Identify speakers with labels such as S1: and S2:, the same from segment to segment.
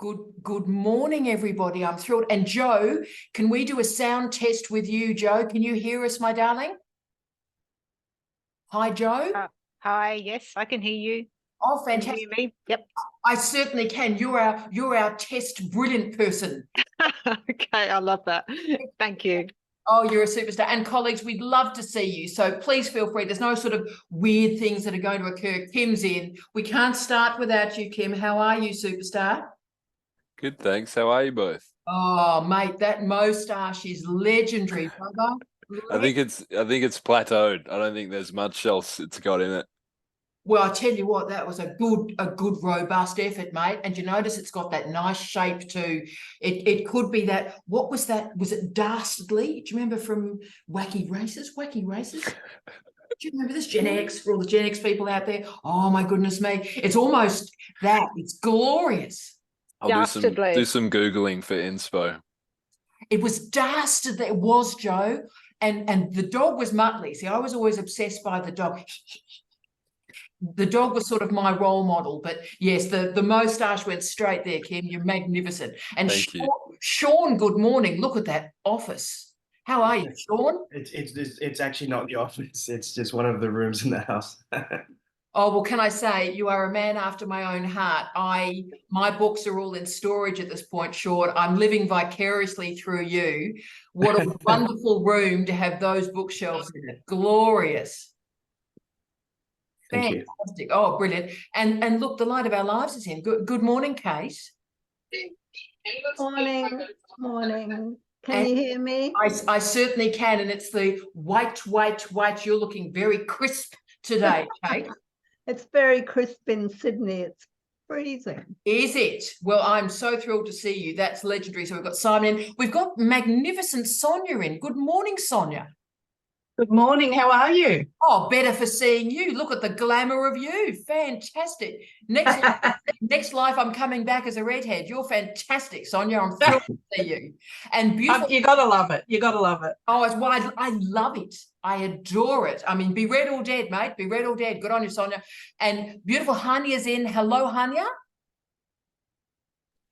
S1: Good morning, everybody. I'm thrilled. And Joe, can we do a sound test with you, Joe? Can you hear us, my darling? Hi, Joe.
S2: Hi, yes, I can hear you.
S1: Oh,
S2: Can
S1: fantastic.
S2: you hear me? Yep.
S1: I certainly can. You're our test brilliant person.
S2: Okay, I love that. Thank you.
S1: Oh, you're a superstar. And colleagues, we'd love to see you. So please feel free. There's no sort of weird things that are going to occur. Kim's in. We can't start without you, Kim. How are you, superstar?
S3: Good, thanks. How are you both?
S1: Oh, mate, that moustache is legendary, brother.
S3: I think it's plateaued. I don't think there's much else it's got in it.
S1: Well, I tell you what, that was a good, robust effort, mate. And you notice it's got that nice shape too. It could be that. What was that? Was it Dastardly? Do you remember from Wacky Races? Wacky Races? Do you remember this? Gen X, for all the Gen X people out there. Oh my goodness me. It's almost that. It's glorious.
S3: I'll do some Googling for inspo.
S1: It was Dastardly. It was, Joe. And the dog was Muttley. See, I was always obsessed by the dog. The dog was sort of my role model, but yes, the moustache went straight there, Kim. You're magnificent. And
S3: Thank you.
S1: Sean, good morning. Look at that office. How are you, Sean?
S4: It's actually not the office. It's just one of the rooms in the house.
S1: Oh, well, can I say you are a man after my own heart. My books are all in storage at this point, Sean. I'm living vicariously through you. What a wonderful room to have those bookshelves in it. Glorious.
S4: Thank
S1: Fantastic. Oh, brilliant. And look, the light of our lives is in. Good morning, Kate.
S5: Morning. Can you hear me?
S1: I certainly can. And it's the white. You're looking very crisp today, Kate.
S5: It's very crisp in Sydney. It's freezing.
S1: Is it? Well, I'm so thrilled to see you. That's legendary. So we've got Simon in. We've got magnificent Sonia in. Good morning, Sonia.
S6: Good morning. How are you?
S1: Oh, better for seeing you. Look at the glamour of you. Fantastic. Next life, I'm coming back as a redhead. You're fantastic, Sonia. I'm thrilled to see you. And beautiful.
S6: You got to love it. You got to love it.
S1: Oh, I love it. I adore it. I mean, be red or dead, mate. Be red or dead. Good on you, Sonia. And beautiful Hanya's in. Hello, Hanya.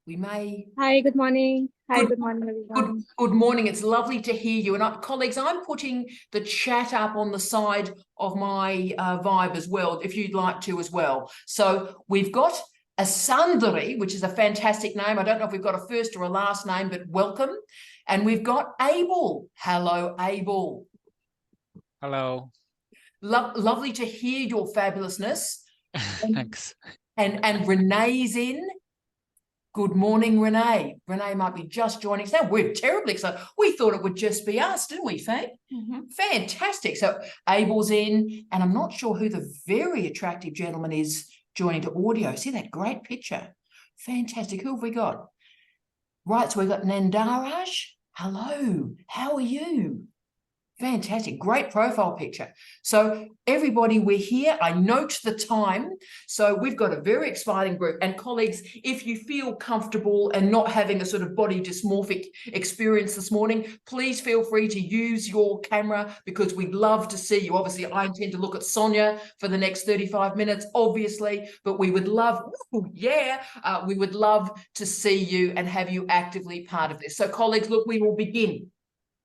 S1: We may.
S7: Hi, good morning. Good morning, everyone.
S1: Good morning. It's lovely to hear you. And colleagues, I'm putting the chat up on the side of my Vibe as well, if you'd like to as well. So we've got a Sundari, which is a fantastic name. I don't know if we've got a first or a last name, but welcome. And we've got Abel. Hello, Abel.
S8: Hello.
S1: Lovely to hear your fabulousness.
S8: Thanks.
S1: And Renee's in. Good morning, Renee. Renee might be just joining us now. We're terribly excited. We thought it would just be us, didn't we, Faye?
S5: Mm-hmm.
S1: Fantastic. So Abel's in, and I'm not sure who the very attractive gentleman is joining to audio. See that great picture? Fantastic. Who have we got? Right, so we've got Nandaraj. Hello. How are you? Fantastic. Great profile picture. So everybody, we're here. I note the time. So we've got a very exciting group. And colleagues, if you feel comfortable and not having a sort of body dysmorphic experience this morning, please feel free to use your camera because we'd love to see you. Obviously, I intend to look at Sonia for the next 35 minutes, obviously, but we would love, we would love to see you and have you actively part of this. So colleagues, look, we will begin.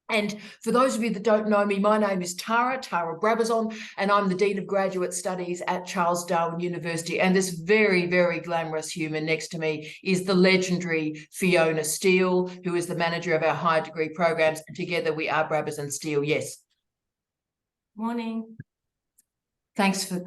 S1: And for those of you that don't know me, my name is Tara Brabazon, and I'm the Dean of Graduate Studies at Charles Darwin University. And this very, very glamorous human next to me is the legendary Fiona Steele, who is the manager of our higher degree programs. And together we are Brabazon Steele. Yes.
S7: Morning.
S1: Thanks for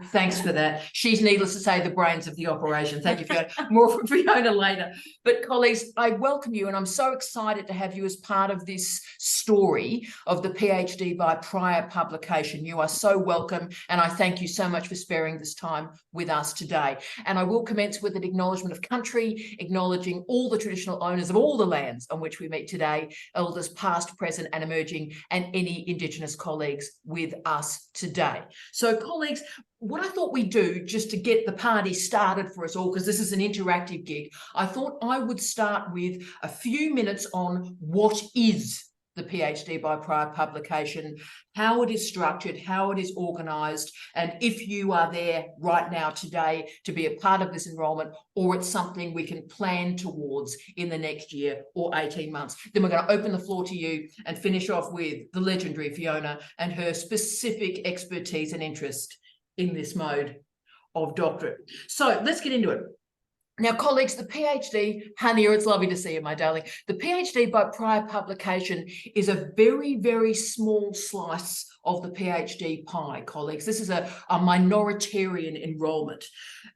S1: that. She's, needless to say, the brains of the operation. Thank you, Fiona. More from Fiona later. But colleagues, I welcome you, and I'm so excited to have you as part of this story of the PhD by prior publication. You are so welcome, and I thank you so much for sparing this time with us today. And I will commence with an acknowledgement of country, acknowledging all the traditional owners of all the lands on which we meet today, elders past, present, and emerging, and any Indigenous colleagues with us today. So, colleagues, what I thought we'd do just to get the party started for us all, because this is an interactive gig, I thought I would start with a few minutes on what is the PhD by prior publication, how it is structured, how it is organised, and if you are there right now today to be a part of this enrolment, or it's something we can plan towards in the next year or 18 months. Then we're going to open the floor to you and finish off with the legendary Fiona and her specific expertise and interest in this mode of doctorate. So let's get into it. Now, colleagues, the PhD, Hania, it's lovely to see you, my darling. The PhD by prior publication is a very, very small slice of the PhD pie, colleagues. This is a minoritarian enrolment,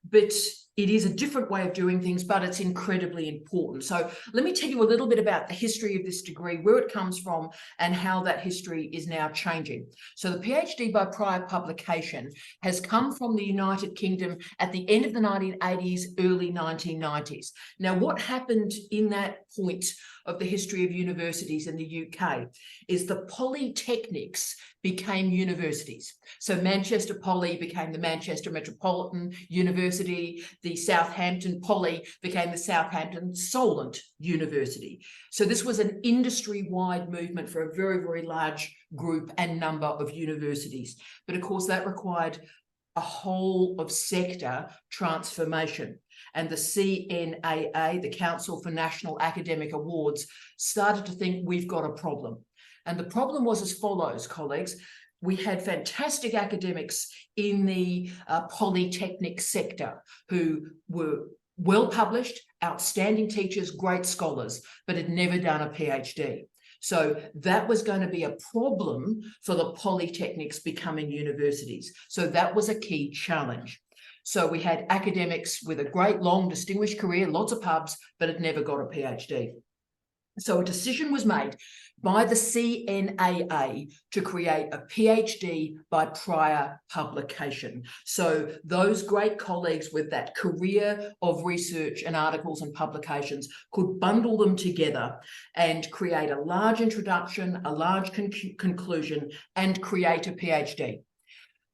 S1: but it is a different way of doing things, but it's incredibly important. So let me tell you a little bit about the history of this degree, where it comes from, and how that history is now changing. So the PhD by prior publication has come from the United Kingdom at the end of the 1980s, early 1990s. Now, what happened in that point of the history of universities in the UK is the polytechnics became universities. So Manchester Poly became the Manchester Metropolitan University. The Southampton Poly became the Southampton Solent University. So this was an industry-wide movement for a very, very large group and number of universities. But of course, that required a whole of sector transformation. And the CNAA, the Council for National Academic Awards, started to think we've got a problem. And the problem was as follows, colleagues. We had fantastic academics in the polytechnic sector who were well published, outstanding teachers, great scholars, but had never done a PhD. So that was going to be a problem for the polytechnics becoming universities. So that was a key challenge. So we had academics with a great, long, distinguished career, lots of pubs, but had never got a PhD. So a decision was made by the CNAA to create a PhD by prior publication. So those great colleagues with that career of research and articles and publications could bundle them together and create a large introduction, a large conclusion, and create a PhD.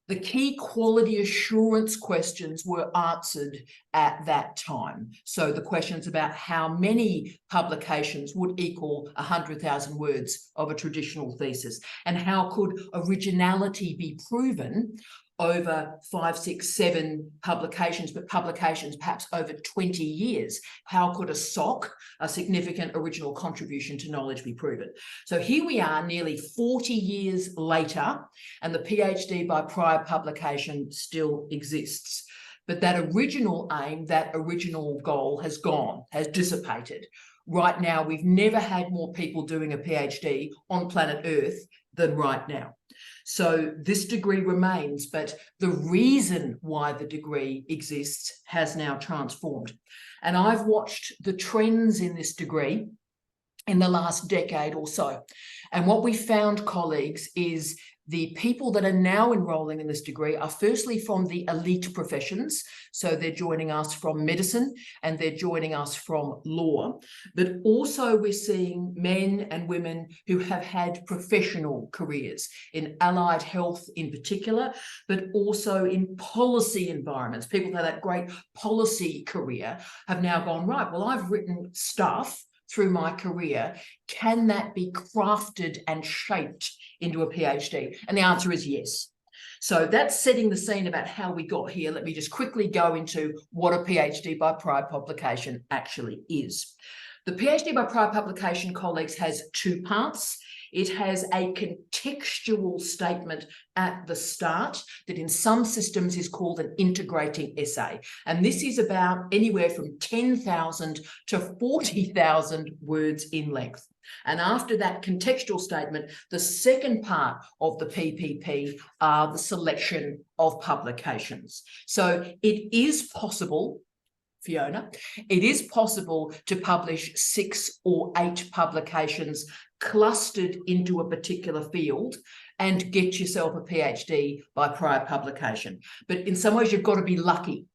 S1: The key quality assurance questions were answered at that time. So the questions about how many publications would equal 100,000 words of a traditional thesis, and how could originality be proven over 5, 6, 7 publications, but publications perhaps over 20 years. How could a SOC, a significant original contribution to knowledge, be proven? So here we are nearly 40 years later, and the PhD by prior publication still exists. But that original aim, that original goal has gone, has dissipated. Right now, we've never had more people doing a PhD on planet Earth than right now. So this degree remains, but the reason why the degree exists has now transformed. And I've watched the trends in this degree in the last decade or so. And what we found, colleagues, is the people that are now enrolling in this degree are firstly from the elite professions. So they're joining us from medicine and they're joining us from law. But also we're seeing men and women who have had professional careers in allied health in particular, but also in policy environments. People that have that great policy career have now gone, right, well, I've written stuff through my career. Can that be crafted and shaped into a PhD? And the answer is yes. So that's setting the scene about how we got here. Let me just quickly go into what a PhD by prior publication actually is. The PhD by prior publication, colleagues, has 2 parts. It has a contextual statement at the start that in some systems is called an integrating essay. And this is about anywhere from 10,000 to 40,000 words in length. And after that contextual statement, the second part of the PPP are the selection of publications. So it is possible, Fiona, it is possible to publish 6 or 8 publications clustered into a particular field and get yourself a PhD by prior publication. But in some ways, you've got to be lucky,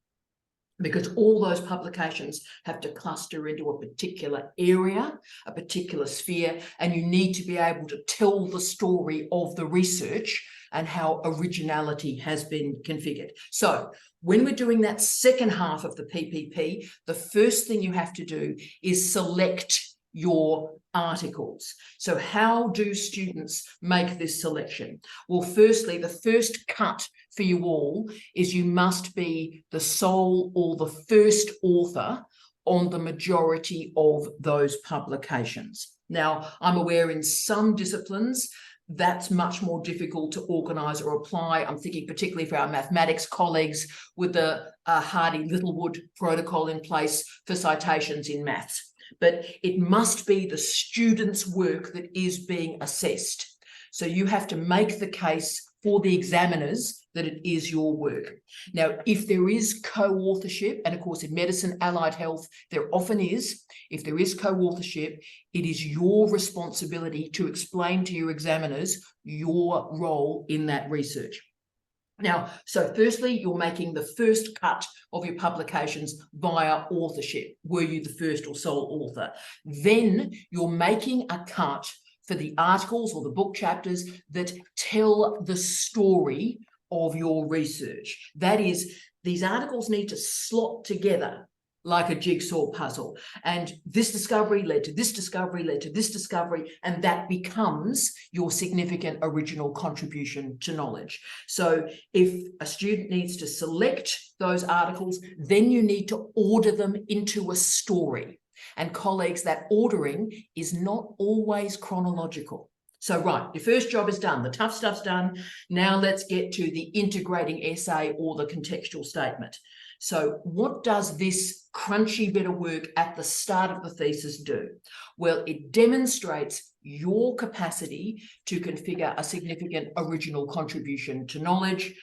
S1: because all those publications have to cluster into a particular area, a particular sphere, and you need to be able to tell the story of the research and how originality has been configured. So when we're doing that second half of the PPP, the first thing you have to do is select your articles. So how do students make this selection? Well, firstly, the first cut for you all is you must be the sole or the first author on the majority of those publications. Now, I'm aware in some disciplines that's much more difficult to organise or apply. I'm thinking particularly for our mathematics colleagues with the Hardy Littlewood protocol in place for citations in maths. But it must be the student's work that is being assessed. So you have to make the case for the examiners that it is your work. Now, if there is co-authorship, and of course in medicine, allied health, there often is, if there is co-authorship, it is your responsibility to explain to your examiners your role in that research. Now, so firstly, you're making the first cut of your publications via authorship. Were you the first or sole author? Then you're making a cut for the articles or the book chapters that tell the story of your research. That is, these articles need to slot together like a jigsaw puzzle. And this discovery led to this discovery, led to this discovery, and that becomes your significant original contribution to knowledge. So if a student needs to select those articles, then you need to order them into a story. And colleagues, that ordering is not always chronological. So right, your first job is done, the tough stuff's done. Now let's get to the integrating essay or the contextual statement. So what does this crunchy bit of work at the start of the thesis do? Well, it demonstrates your capacity to configure a significant original contribution to knowledge.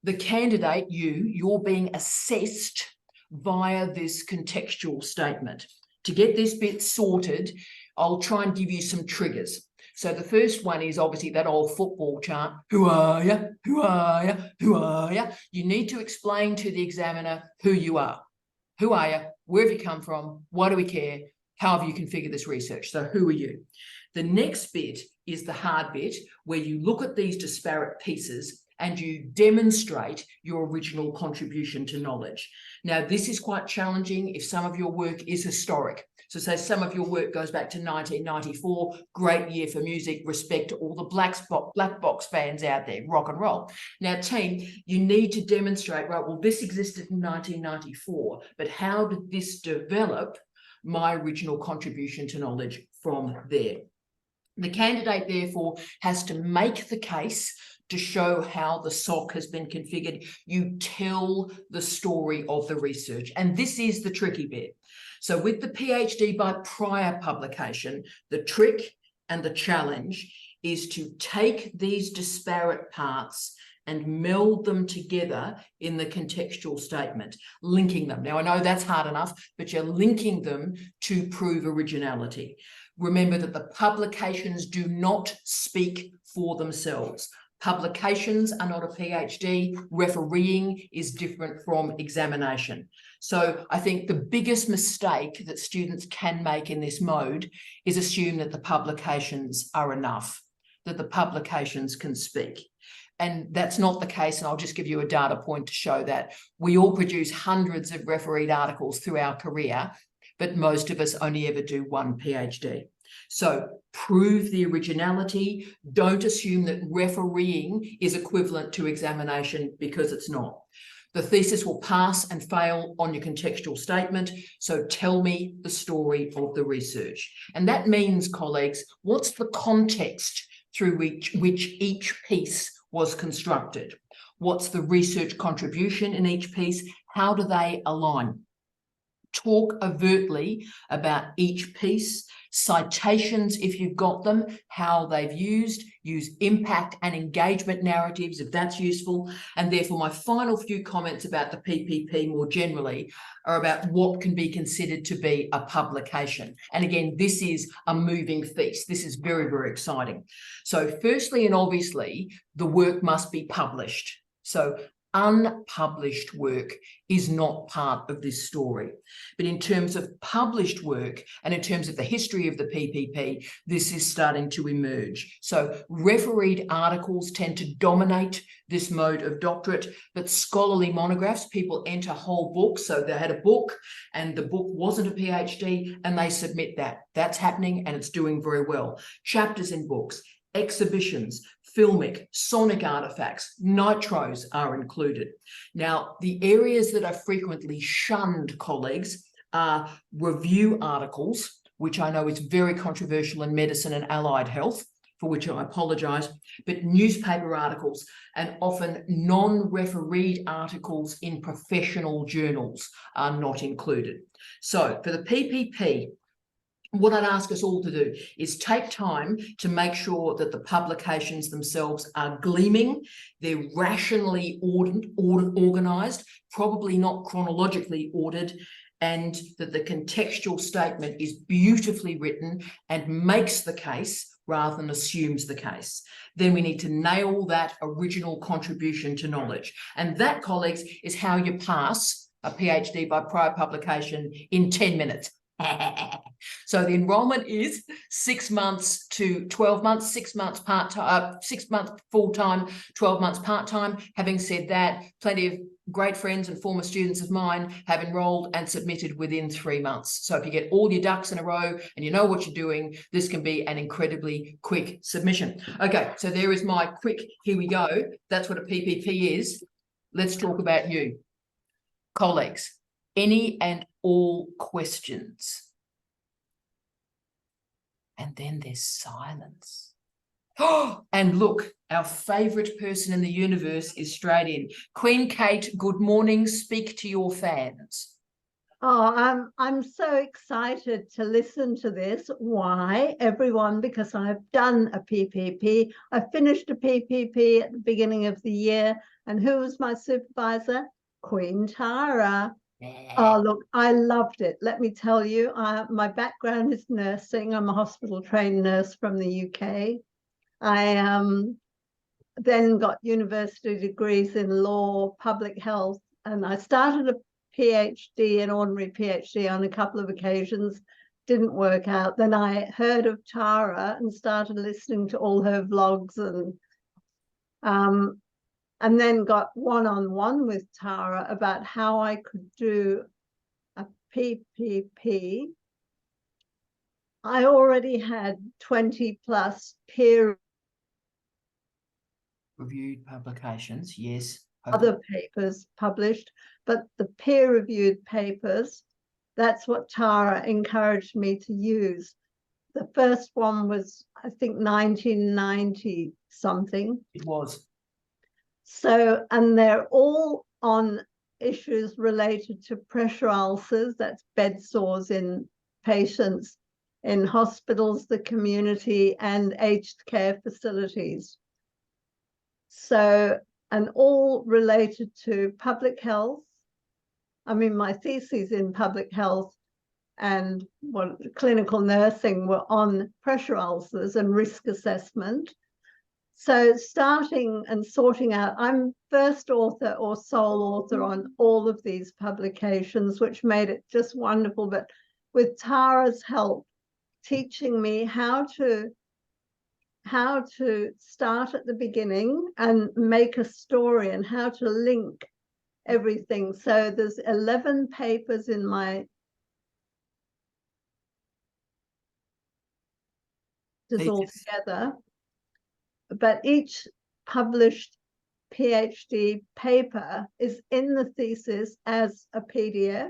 S1: The candidate, you're being assessed via this contextual statement. To get this bit sorted, I'll try and give you some triggers. So the first one is obviously that old football chant, who are you, who are you, who are you? You need to explain to the examiner who you are. Who are you? Where have you come from? Why do we care? How have you configured this research? So who are you? The next bit is the hard bit where you look at these disparate pieces and you demonstrate your original contribution to knowledge. Now, this is quite challenging if some of your work is historic. So say some of your work goes back to 1994, great year for music, respect to all the black box fans out there, rock and roll. Now, team, you need to demonstrate, right, well, this existed in 1994, but how did this develop my original contribution to knowledge from there? The candidate, therefore, has to make the case to show how the SOC has been configured. You tell the story of the research. And this is the tricky bit. So with the PhD by prior publication, the trick and the challenge is to take these disparate parts and meld them together in the contextual statement, linking them. Now, I know that's hard enough, but you're linking them to prove originality. Remember that the publications do not speak for themselves. Publications are not a PhD. Refereeing is different from examination. So I think the biggest mistake that students can make in this mode is assume that the publications are enough, that the publications can speak. And that's not the case. And I'll just give you a data point to show that. We all produce hundreds of refereed articles through our career, but most of us only ever do one PhD. So prove the originality. Don't assume that refereeing is equivalent to examination, because it's not. The thesis will pass and fail on your contextual statement. So tell me the story of the research. And that means, colleagues, what's the context through which each piece was constructed? What's the research contribution in each piece? How do they align? Talk overtly about each piece, citations if you've got them, how they've use impact and engagement narratives if that's useful. And therefore my final few comments about the PPP more generally are about what can be considered to be a publication. And again, this is a moving feast. This is very, very exciting. So firstly and obviously, the work must be published. So unpublished work is not part of this story. But in terms of published work and in terms of the history of the PPP, this is starting to emerge. So refereed articles tend to dominate this mode of doctorate, but scholarly monographs, people enter whole books. So they had a book and the book wasn't a PhD and they submit that. That's happening and it's doing very well. Chapters in books, exhibitions, filmic, sonic artifacts, nitros are included. Now, the areas that are frequently shunned, colleagues, are review articles, which I know is very controversial in medicine and allied health, for which I apologise, but newspaper articles and often non-refereed articles in professional journals are not included. So for the PPP, what I'd ask us all to do is take time to make sure that the publications themselves are gleaming, they're rationally organised, probably not chronologically ordered, and that the contextual statement is beautifully written and makes the case rather than assumes the case. Then we need to nail that original contribution to knowledge. And that, colleagues, is how you pass a PhD by prior publication in 10 minutes. So the enrollment is 6 months to 12 months, 6 months part-time, 6 months full-time, 12 months part-time. Having said that, plenty of great friends and former students of mine have enrolled and submitted within 3 months. So if you get all your ducks in a row and you know what you're doing, this can be an incredibly quick submission. Okay, so there is my quick, here we go. That's what a PPP is. Let's talk about you. Colleagues, any and all questions? And then there's silence. Oh, and look, our favourite person in the universe is straight in. Queen Kate, good morning. Speak to your fans.
S5: Oh, I'm so excited to listen to this. Why, everyone? Because I've done a PPP. I finished a PPP at the beginning of the year. And who was my supervisor? Queen Tara. Oh, look, I loved it. Let me tell you, my background is nursing. I'm a hospital trained nurse from the UK. I then got university degrees in law, public health, and I started a PhD, an ordinary PhD on a couple of occasions, didn't work out. Then I heard of Tara and started listening to all her vlogs and then got one-on-one with Tara about how I could do a PPP. I already had 20 plus peer
S1: Reviewed publications, yes.
S5: other papers published, but the peer-reviewed papers, that's what Tara encouraged me to use. The first one was, I think, 1990 something.
S1: It was.
S5: So, and they're all on issues related to pressure ulcers, that's bed sores in patients in hospitals, the community, and aged care facilities. So, and all related to public health. I mean, my theses in public health and clinical nursing were on pressure ulcers and risk assessment. So starting and sorting out, I'm first author or sole author on all of these publications, which made it just wonderful. But with Tara's help, teaching me how to start at the beginning and make a story and how to link everything. So there's 11 papers in my all together, but each published PhD paper is in the thesis as a PDF,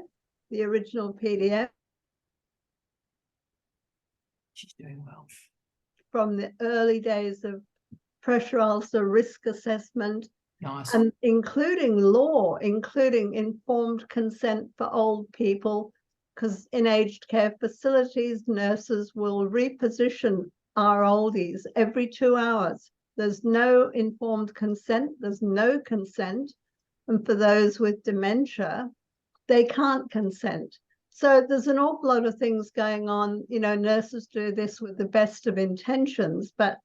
S5: the original PDF.
S1: She's doing well.
S5: From the early days of pressure ulcer risk assessment,
S1: Nice.
S5: and including law, including informed consent for old people, because in aged care facilities, nurses will reposition our oldies every 2 hours. There's no informed consent, there's no consent. And for those with dementia, they can't consent. So there's an awful lot of things going on. You know, nurses do this with the best of intentions, but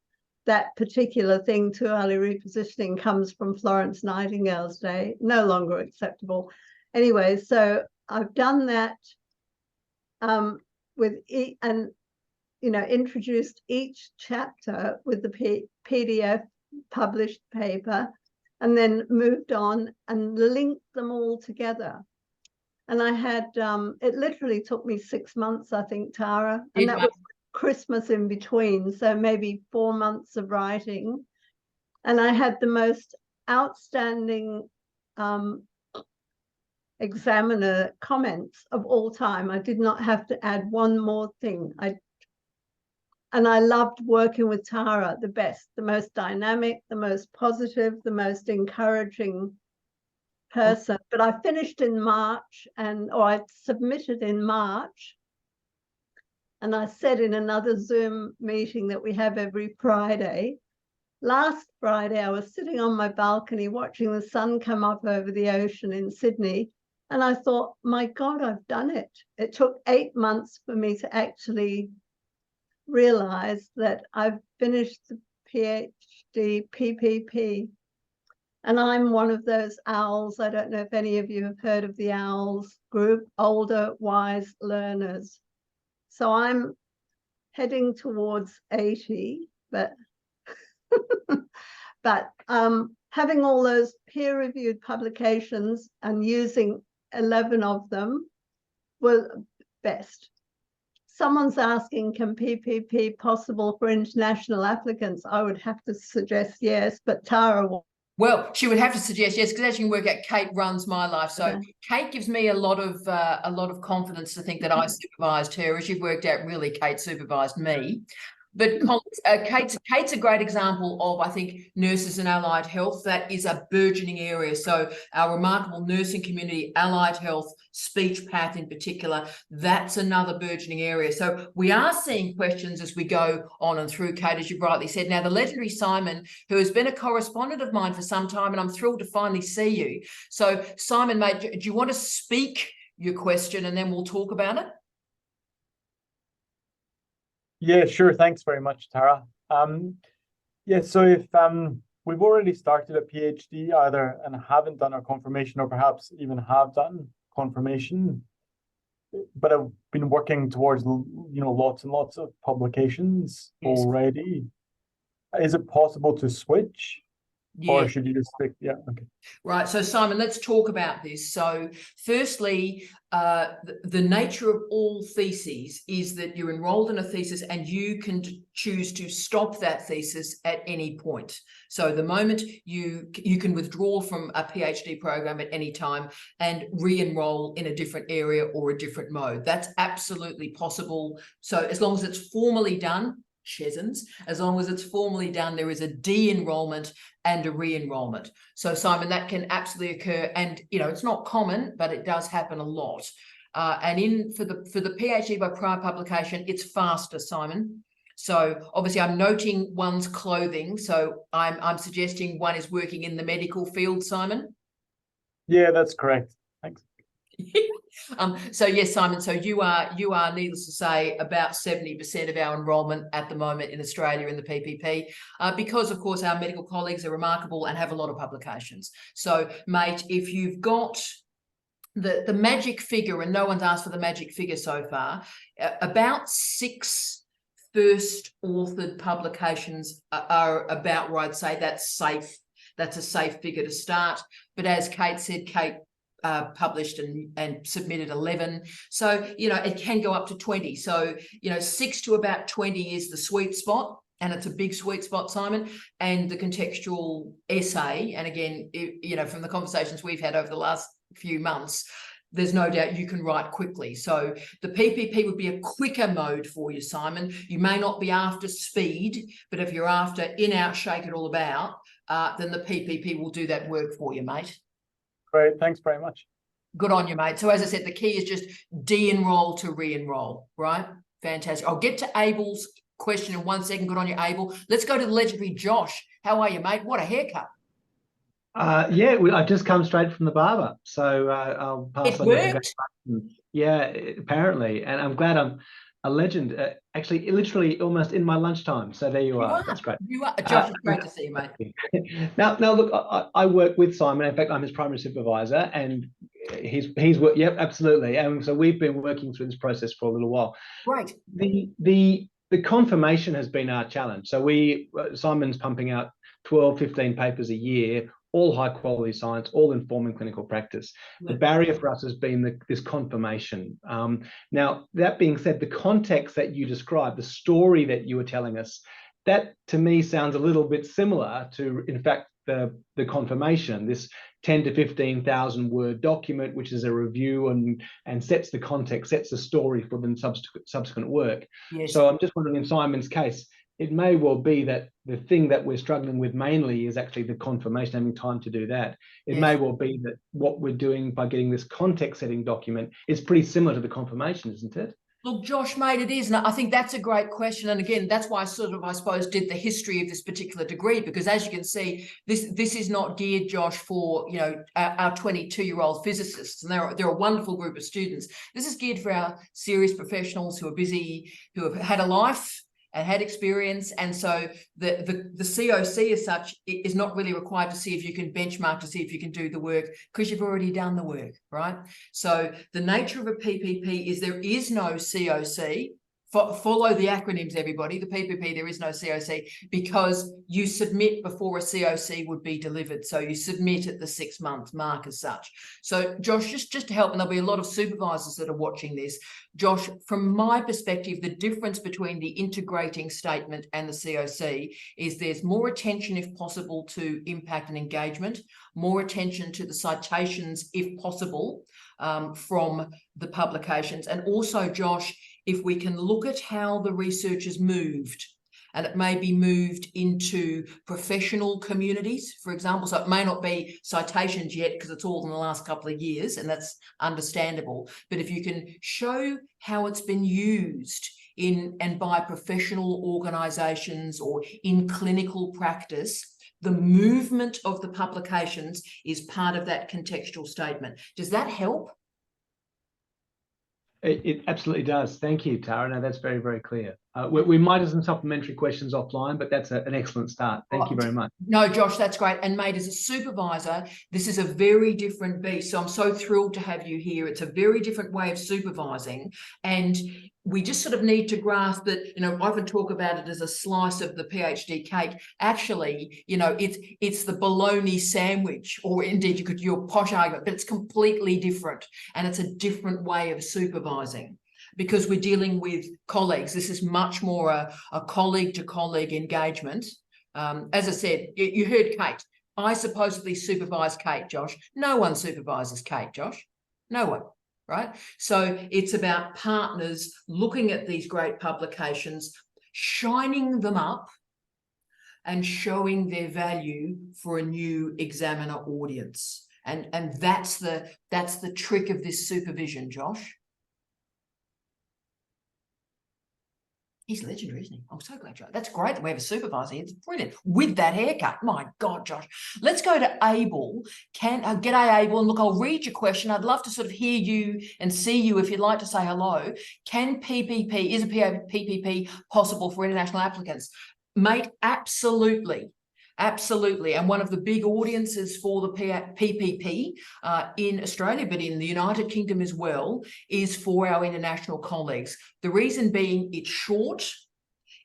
S5: that particular thing, too early repositioning, comes from Florence Nightingale's day, no longer acceptable. Anyway, so I've done that introduced each chapter with the PDF published paper, and then moved on and linked them all together. And I had, it literally took me 6 months, I think, Tara, and that was Christmas in between, so maybe 4 months of writing. And I had the most outstanding examiner comments of all time. I did not have to add one more thing. And I loved working with Tara, the best, the most dynamic, the most positive, the most encouraging person. But I finished in March, or I submitted in March. And I said in another Zoom meeting that we have every Friday, last Friday, I was sitting on my balcony watching the sun come up over the ocean in Sydney. And I thought, my God, I've done it. It took 8 months for me to actually realize that I've finished the PhD PPP. And I'm one of those owls. I don't know if any of you have heard of the owls group, older, wise learners. So I'm heading towards 80, but having all those peer-reviewed publications and using 11 of them were best. Someone's asking, can PPP possible for international applicants? I would have to suggest yes, but Tara will.
S1: Well, she would have to suggest yes, because as you can work out, Kate runs my life. So
S5: Okay.
S1: Kate gives me a lot of confidence to think that I supervised her. As you've worked out, really, Kate supervised me. But Kate's a great example of, I think, nurses and allied health. That is a burgeoning area. So our remarkable nursing community, allied health, speech path in particular, that's another burgeoning area. So we are seeing questions as we go on and through, Kate, as you rightly said. Now, the legendary Simon, who has been a correspondent of mine for some time, and I'm thrilled to finally see you. So Simon, mate, do you want to speak your question and then we'll talk about it?
S9: Yeah, sure. Thanks very much, Tara. Yeah, so if we've already started a PhD either and haven't done our confirmation, or perhaps even have done confirmation, but I've been working towards, lots and lots of publications already. Is it possible to switch? Yeah. Or should you just stick? Yeah, okay.
S1: Right. So Simon, let's talk about this. So firstly, the nature of all theses is that you're enrolled in a thesis and you can choose to stop that thesis at any point. So the moment you can withdraw from a PhD program at any time and re-enroll in a different area or a different mode. That's absolutely possible. So as long as it's formally done, as long as it's formally done, there is a de-enrollment and a re-enrollment. So Simon, that can absolutely occur, and it's not common, but it does happen a lot. And for the PhD by prior publication, it's faster, Simon. So obviously I'm noting one's clothing. So I'm suggesting one is working in the medical field, Simon.
S9: Yeah, that's correct. Thanks.
S1: So yes, Simon, so you are, needless to say, about 70% of our enrolment at the moment in Australia in the PPP, because of course our medical colleagues are remarkable and have a lot of publications. So mate, if you've got the magic figure, and no one's asked for the magic figure so far, about 6 first authored publications are about where I'd say that's safe. That's a safe figure to start. But as Kate said, Kate published and submitted 11. So, it can go up to 20. So, 6 to about 20 is the sweet spot. And it's a big sweet spot, Simon. And the contextual essay, and again, from the conversations we've had over the last few months, there's no doubt you can write quickly. So the PPP would be a quicker mode for you, Simon. You may not be after speed, but if you're after in, out, shake it all about, then the PPP will do that work for you, mate.
S9: Great, thanks very much.
S1: Good on you, mate. So as I said, the key is just de-enroll to re-enroll, right? Fantastic. I'll get to Abel's question in 1 second. Good on you, Abel. Let's go to the legendary Josh. How are you, mate? What a haircut.
S10: Yeah, I just come straight from the barber, so I'll pass on.
S1: It worked.
S10: Yeah, apparently, and I'm glad a legend. Actually, literally almost in my lunchtime. So there you are. That's great.
S1: You are. Josh, it's great to see you, mate.
S10: Now, look, I work with Simon. In fact, I'm his primary supervisor, and he's work. Yep, absolutely. And so we've been working through this process for a little while.
S1: Great.
S10: The confirmation has been our challenge. So Simon's pumping out 12, 15 papers a year, all high quality science, all informing clinical practice. The barrier for us has been this confirmation. Now, that being said, the context that you described, the story that you were telling us, that to me sounds a little bit similar to, in fact, the confirmation, this 10 to 15,000 word document, which is a review and sets the context, sets the story for the subsequent work.
S1: Yes.
S10: So I'm just wondering, in Simon's case, it may well be that the thing that we're struggling with mainly is actually the confirmation, having time to do that. It may well be that what we're doing by getting this context setting document is pretty similar to the confirmation, isn't it?
S1: Look, Josh, mate, it is. And I think that's a great question. And again, that's why I suppose, did the history of this particular degree, because as you can see, this is not geared, Josh, for, our 22-year-old physicists. And they're a wonderful group of students. This is geared for our serious professionals who are busy, who have had a life and had experience. And so the COC as such is not really required to see if you can benchmark, to see if you can do the work, because you've already done the work, right? So the nature of a PPP is there is no COC. Follow the acronyms, everybody. The PPP, there is no COC, because you submit before a COC would be delivered. So you submit at the 6-month mark as such. So Josh, just to help, and there'll be a lot of supervisors that are watching this. Josh, from my perspective, the difference between the integrating statement and the COC is there's more attention, if possible, to impact and engagement, more attention to the citations, if possible, from the publications. And also, Josh, if we can look at how the research has moved, and it may be moved into professional communities, for example, so it may not be citations yet because it's all in the last couple of years, and that's understandable. But if you can show how it's been used in and by professional organisations or in clinical practice, the movement of the publications is part of that contextual statement. Does that help?
S10: It absolutely does. Thank you, Tara. No, that's very, very clear. We might have some supplementary questions offline, but that's an excellent start. Thank you very much.
S1: No, Josh, that's great. And mate, as a supervisor, this is a very different beast. So I'm so thrilled to have you here. It's a very different way of supervising. And we just sort of need to grasp that, I often talk about it as a slice of the PhD cake. Actually, it's the bologna sandwich, or indeed you could do your posh argument, but it's completely different. And it's a different way of supervising, because we're dealing with colleagues. This is much more a colleague-to-colleague engagement. As I said, you heard Kate. I supposedly supervise Kate, Josh. No one supervises Kate, Josh. No one, right? So it's about partners looking at these great publications, shining them up and showing their value for a new examiner audience. And that's the trick of this supervision, Josh. He's legendary, isn't he? I'm so glad, Josh. That's great that we have a supervisor. It's brilliant. With that haircut. My God, Josh. Let's go to Abel. G'day, Abel. And look, I'll read your question. I'd love to sort of hear you and see you if you'd like to say hello. Is a PPP possible for international applicants? Mate, absolutely. Absolutely. And one of the big audiences for the PPP in Australia, but in the United Kingdom as well, is for our international colleagues. The reason being, it's short,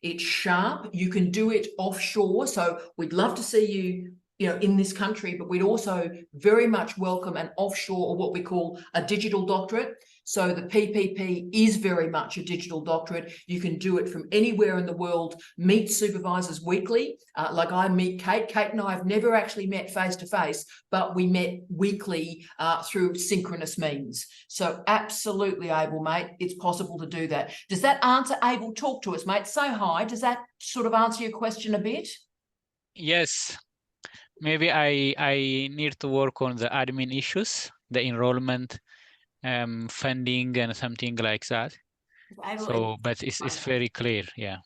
S1: it's sharp, you can do it offshore. So we'd love to see you, in this country, but we'd also very much welcome an offshore, or what we call a digital doctorate. So the PPP is very much a digital doctorate. You can do it from anywhere in the world. Meet supervisors weekly. Like I meet Kate. Kate and I have never actually met face to face, but we met weekly through synchronous means. So absolutely, Abel, mate, it's possible to do that. Does that answer, Abel? Talk to us, mate. Say hi. Does that sort of answer your question a bit?
S8: Yes. Maybe I need to work on the admin issues, the enrollment, funding, and something like that. So, but it's very clear, yeah.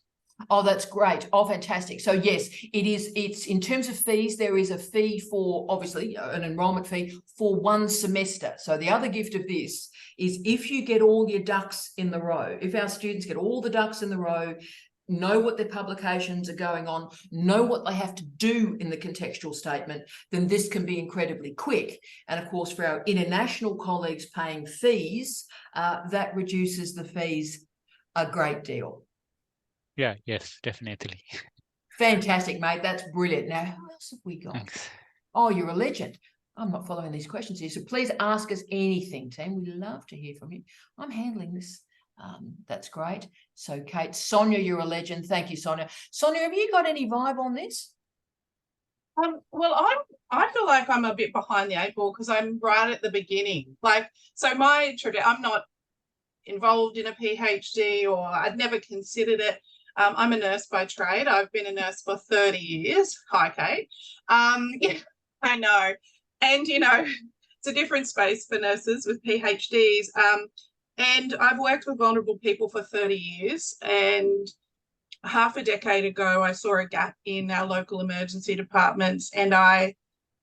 S1: Oh, that's great. Oh, fantastic. So yes, it's in terms of fees, there is a fee for obviously an enrollment fee for 1 semester. So the other gift of this is if you get all your ducks in the row, if our students get all the ducks in the row, know what their publications are going on, know what they have to do in the contextual statement, then this can be incredibly quick. And of course, for our international colleagues paying fees, that reduces the fees a great deal.
S8: Yeah, yes, definitely.
S1: Fantastic, mate. That's brilliant. Now, who else have we got?
S8: Thanks.
S1: Oh, you're a legend. I'm not following these questions here. So please ask us anything, team. We love to hear from you. I'm handling this. That's great. So, Kate, Sonia, you're a legend. Thank you, Sonia. Sonia, have you got any vibe on this?
S6: Well, I feel like I'm a bit behind the 8 ball because I'm right at the beginning. Like, so I'm not involved in a PhD, or I'd never considered it. I'm a nurse by trade. I've been a nurse for 30 years. Hi, Kate. Yeah, I know. And, you know, it's a different space for nurses with PhDs. And I've worked with vulnerable people for 30 years. And half a decade ago, I saw a gap in our local emergency departments. And I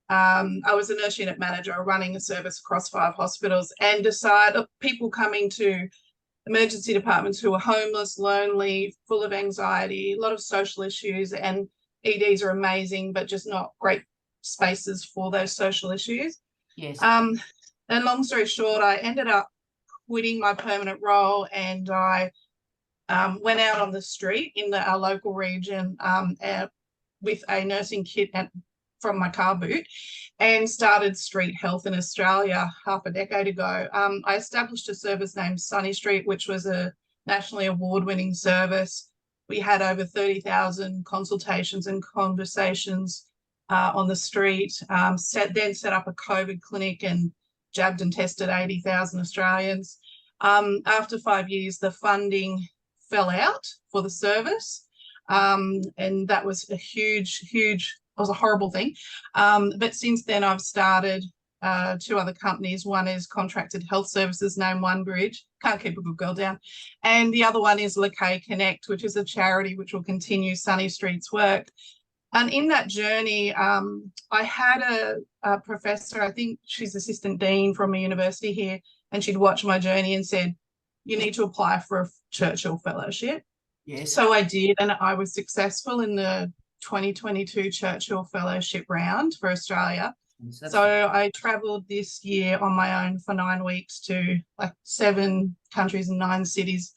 S6: was a nurse unit manager running a service across 5 hospitals, and decided people coming to emergency departments who are homeless, lonely, full of anxiety, a lot of social issues, and EDs are amazing, but just not great spaces for those social issues.
S1: Yes.
S6: And long story short, I ended up quitting my permanent role, and I went out on the street in our local region with a nursing kit from my car boot, and started street health in Australia half a decade ago. I established a service named Sunny Street, which was a nationally award-winning service. We had over 30,000 consultations and conversations on the street. Then set up a COVID clinic and jabbed and tested 80,000 Australians. After 5 years, the funding fell out for the service, and that was a huge it was a horrible thing. But since then, I've started 2 other companies. One is Contracted Health Services, named One Bridge. Can't keep a good girl down. And the other one is Lakay Connect, which is a charity which will continue Sunny Street's work. And in that journey, I had a professor, I think she's assistant dean from a university here, and she'd watched my journey and said, you need to apply for a Churchill Fellowship.
S1: Yes.
S6: So I did, and I was successful in the 2022 Churchill Fellowship round for Australia. So I travelled this year on my own for 9 weeks to like 7 countries and 9 cities,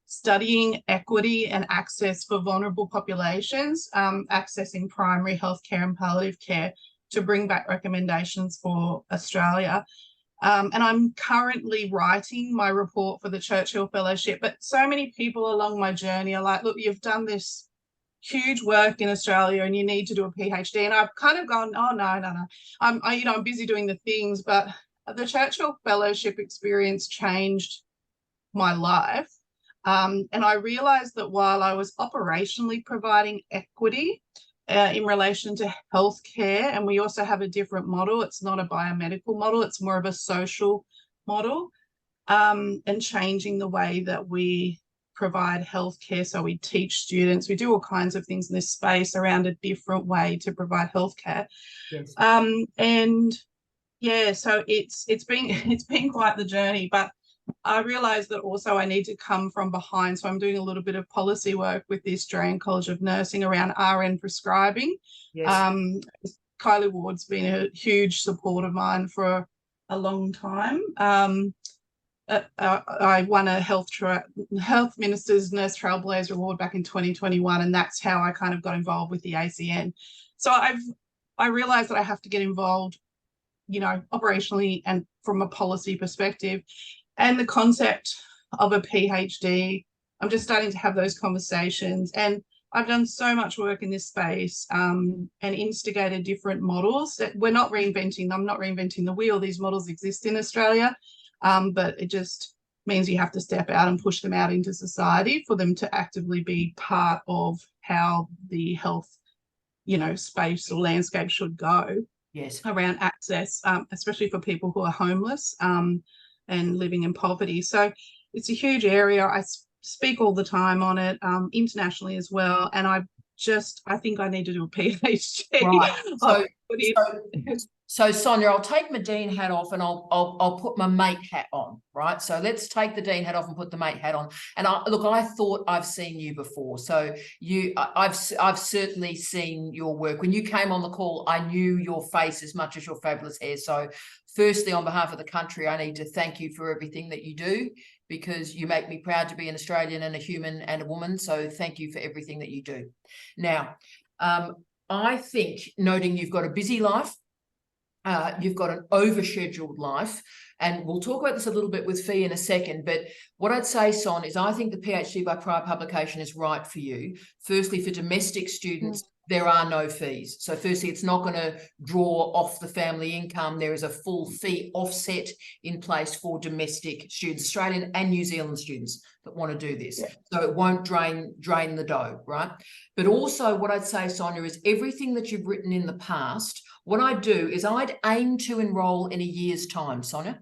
S6: studying equity and access for vulnerable populations, accessing primary healthcare and palliative care, to bring back recommendations for Australia. And I'm currently writing my report for the Churchill Fellowship, but so many people along my journey are like, look, you've done this huge work in Australia and you need to do a PhD. And I've kind of gone, oh, no. I'm busy doing the things, but the Churchill Fellowship experience changed my life. And I realized that while I was operationally providing equity in relation to healthcare, and we also have a different model, it's not a biomedical model, it's more of a social model, and changing the way that we provide healthcare. So we teach students, we do all kinds of things in this space around a different way to provide healthcare.
S1: Yes.
S6: And yeah, so it's been quite the journey, but I realised that also I need to come from behind. So I'm doing a little bit of policy work with the Australian College of Nursing around RN prescribing.
S1: Yes.
S6: Kylie Ward's been a huge support of mine for a long time. I won a health minister's nurse trailblazer award back in 2021, and that's how I kind of got involved with the ACN. So I realised that I have to get involved, you know, operationally and from a policy perspective. And the concept of a PhD, I'm just starting to have those conversations, and I've done so much work in this space and instigated different models that we're not reinventing. I'm not reinventing the wheel. These models exist in Australia. But it just means you have to step out and push them out into society for them to actively be part of how the health, you know, space or landscape should go.
S1: Yes.
S6: Around access, especially for people who are homeless and living in poverty. So it's a huge area. I speak all the time on it, internationally as well. And I think I need to do a PhD.
S1: Right. So Sonia, I'll take my dean hat off and I'll put my mate hat on, right? So let's take the dean hat off and put the mate hat on. And I thought I've seen you before. So I've certainly seen your work. When you came on the call, I knew your face as much as your fabulous hair. So firstly, on behalf of the country, I need to thank you for everything that you do, because you make me proud to be an Australian and a human and a woman. So thank you for everything that you do. Now, I think, noting you've got a busy life, you've got an overscheduled life, and we'll talk about this a little bit with Fee in a second, but what I'd say, Son, is I think the PhD by prior publication is right for you. Firstly, for domestic students, there are no fees. So firstly, it's not going to draw off the family income. There is a full fee offset in place for domestic students, Australian and New Zealand students that want to do this. So it won't drain the dough, right? But also what I'd say, Sonia, is everything that you've written in the past, what I'd do is I'd aim to enroll in a year's time, Sonia.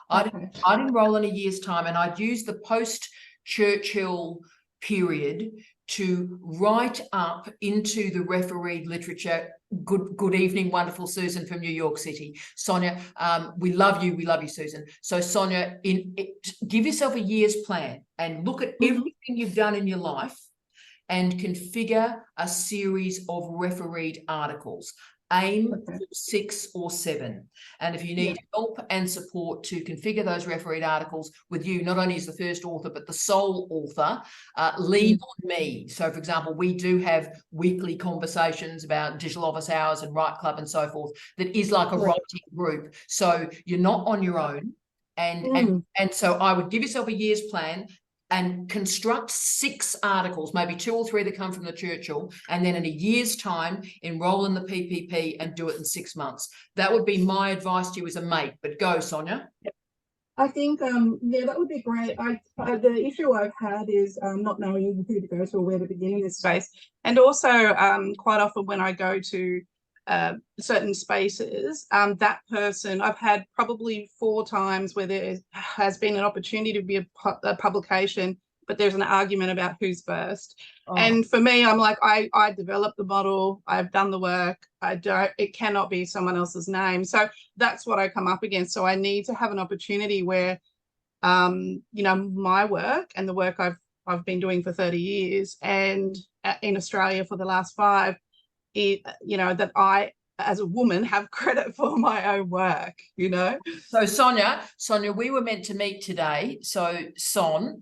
S1: I'd enroll in a year's time, and I'd use the post-Churchill period to write up into the refereed literature. Good evening, wonderful Susan from New York City. Sonia, we love you, Susan. So Sonia, give yourself a year's plan and look at everything you've done in your life and configure a series of refereed articles. Aim for 6 or 7. And if you need help and support to configure those refereed articles with you, not only as the first author, but the sole author, lean on me. So, for example, we do have weekly conversations about digital office hours and Write Club and so forth. That is like a writing group. So you're not on your own. And so I would give yourself a year's plan and construct 6 articles, maybe 2 or 3 that come from the Churchill, and then in a year's time, enroll in the PPP and do it in 6 months. That would be my advice to you as a mate, but go, Sonia.
S6: I think, that would be great. The issue I've had is not knowing who to go to or where to begin in this space. And also quite often when I go to certain spaces, that person, I've had probably 4 times where there has been an opportunity to be a publication, but there's an argument about who's first. And for me, I'm like, I developed the model, I've done the work, it cannot be someone else's name. So that's what I come up against. So I need to have an opportunity where, my work and the work I've been doing for 30 years and in Australia for the last 5, that I, as a woman, have credit for my own work, So
S1: Sonia, we were meant to meet today. So Son,